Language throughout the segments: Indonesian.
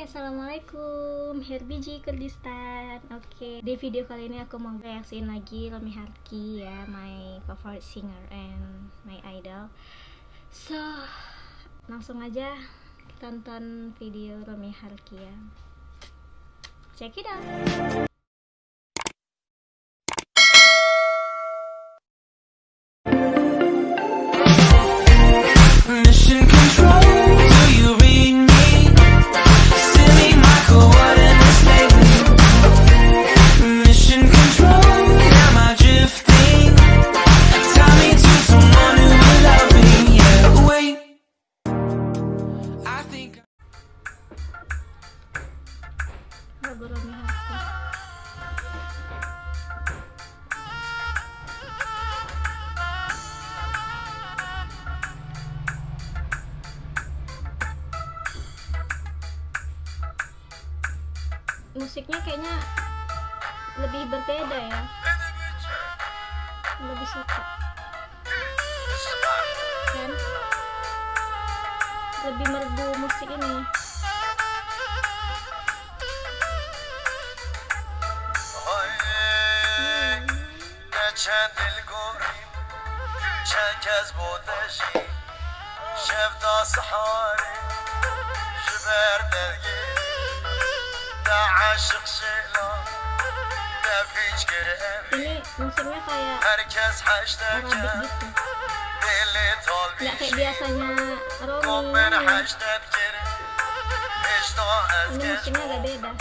Assalamualaikum, Herbiji Kurdistan. Di video kali ini aku mau reaksiin lagi Romi Harky ya, my favorite singer and my idol. So, langsung aja kita tonton video Romi Harky ya. Check it out. Mission control, do you read me? Send me my coordinates lately. Mission control, am I drifting? Tie me to someone who will love me. Yeah, wait. I think Lagu Romi Harky. Musiknya kayaknya lebih berbeda ya, lebih suka kan, lebih merdu musik ini. Ini musiknya kayak Arabik gitu, nggak kayak biasanya Romi. Ini musiknya agak beda.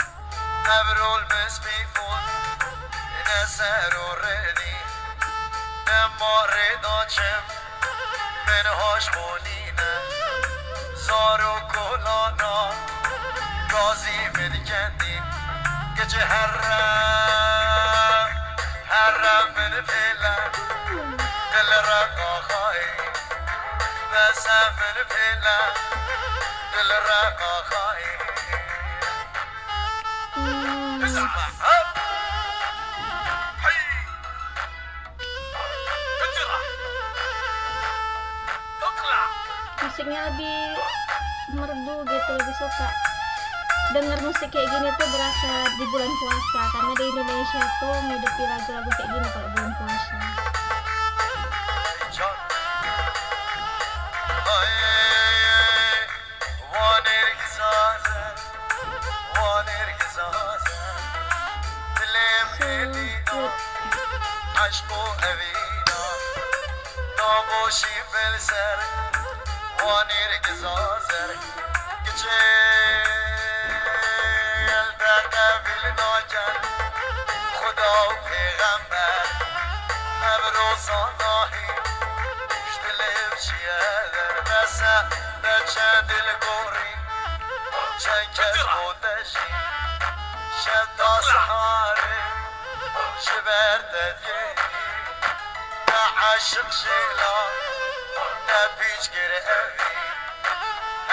Musiknya lebih merdu gitu, lebih suka denger musik kayak gini tuh, berasa di bulan puasa, karena di Indonesia tuh ngidupi lagu-lagu kayak gini kalau bulan puasa.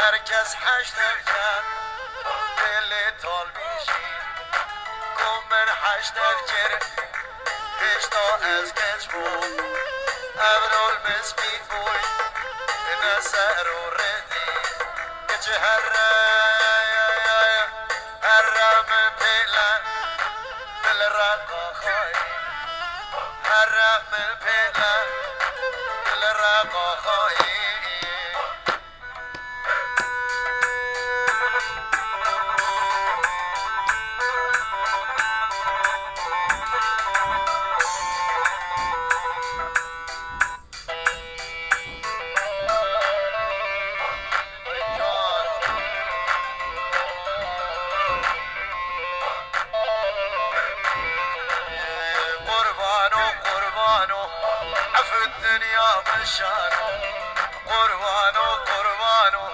Herkes haşderken dili tol bişi Kumber haşderker hiç da ez geç bu Evrol misbit buy neser u redi Gece herre me pela Dil raka khay Herre me pela Dil raka khay قربانو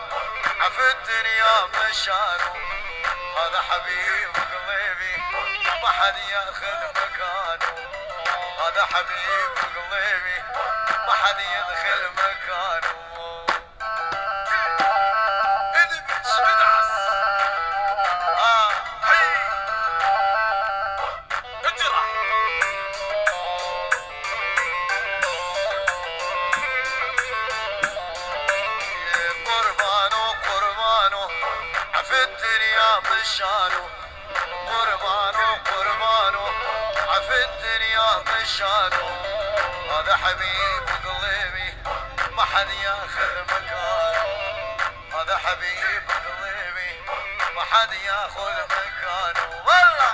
عفى الدنيا مشانو هذا حبيب قلبي ما حد ياخذ مكانه هذا حبيب قلبي ما حد يدخل مكانه في الدنيا الدنيا مشانو قربانو قربانو عفي الدنيا مشانو هذا حبيب قلبي ما حد ياخذ مكانه هذا حبيب قلبي ما حد ياخذ مكانه والله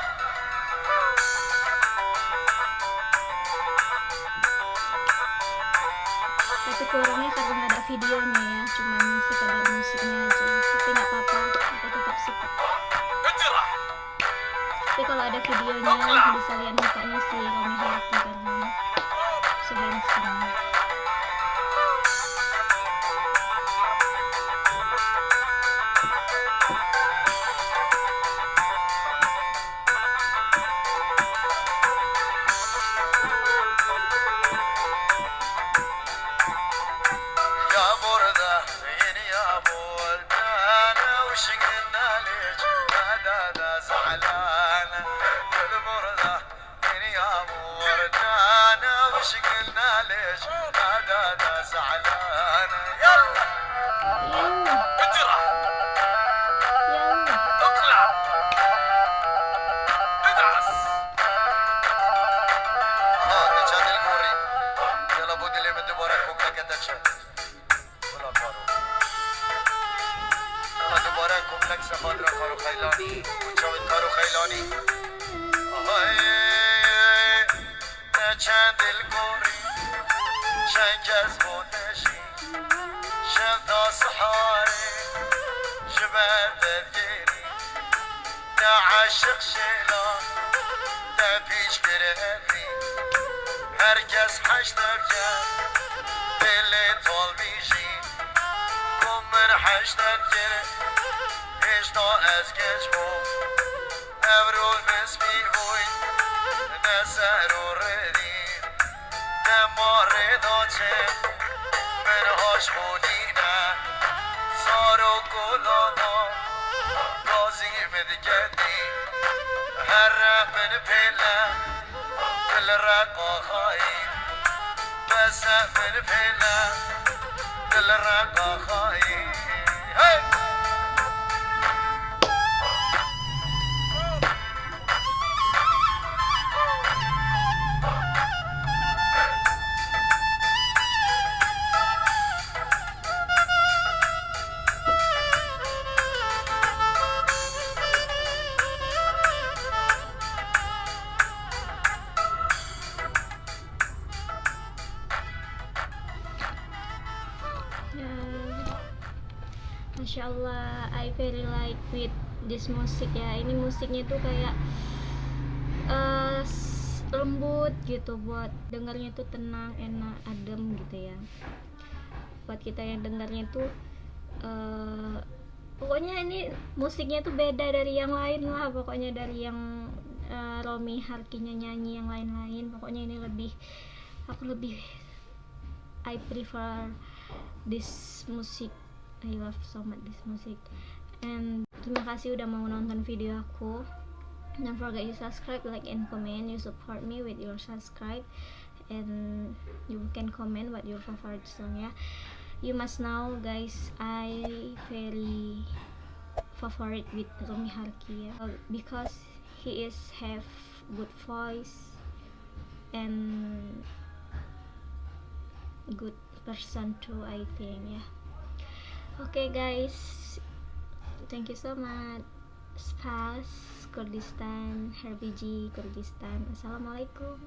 Tapi kurangnya karena nggak ada videonya ya, cuman sekadar musiknya aja. Tapi nggak apa-apa, aku tetap suka. Tapi kalau ada videonya bisa lihat mukanya si Romi Harki karena so handsome. يا بردة يا بردانة وش قلنا ليش دا زعلانة البردة يا بردانة وش قلنا ليش دا زعلانة يلا Yaudah, اجرى yaudah. اطلع ادعس ها نجاد القوري يلا بودي اللي من دبرك وكلك اتشا ولا كارو دوباره کمپلک سفاد را کارو خیلانی جاوید کارو خیلانی آهای نه چند دل گوری شنگ از بودشی شب تا سحاری شبه دلگیری نه عاشق شیلا نه پیش گرفتی هرگز حشتم کرد دل طال میشی من حشتن گرفت هشتا از گنج بود امروز بسمی بوی نه سهر و ردیم نه ماره داچه من هاش خونی نه سار و گلانا بازی مدگدی هر من پیله دل رقا خواهی بس من پیله دل رقا خواهی hey! Masya Allah, I very like with this music ya. Ini musiknya tuh kayak lembut gitu, buat dengarnya tuh tenang, enak, adem gitu ya. Buat kita yang dengarnya tuh pokoknya ini musiknya tuh beda dari yang lain lah, pokoknya dari yang Romi Harkinya nyanyi yang lain-lain. Pokoknya ini aku lebih I prefer this music. I love so much this music. And terima kasih udah mau nonton video aku. Don't forget you subscribe, like, and comment. You support me with your subscribe, and you can comment what your favorite song ya. You must know guys, I very favorite with Romi Harki ya, because he is have good voice and good person too, I think ya. Okay guys, thank you so much. Spas Kurdistan, Herbiji Kurdistan. Assalamualaikum.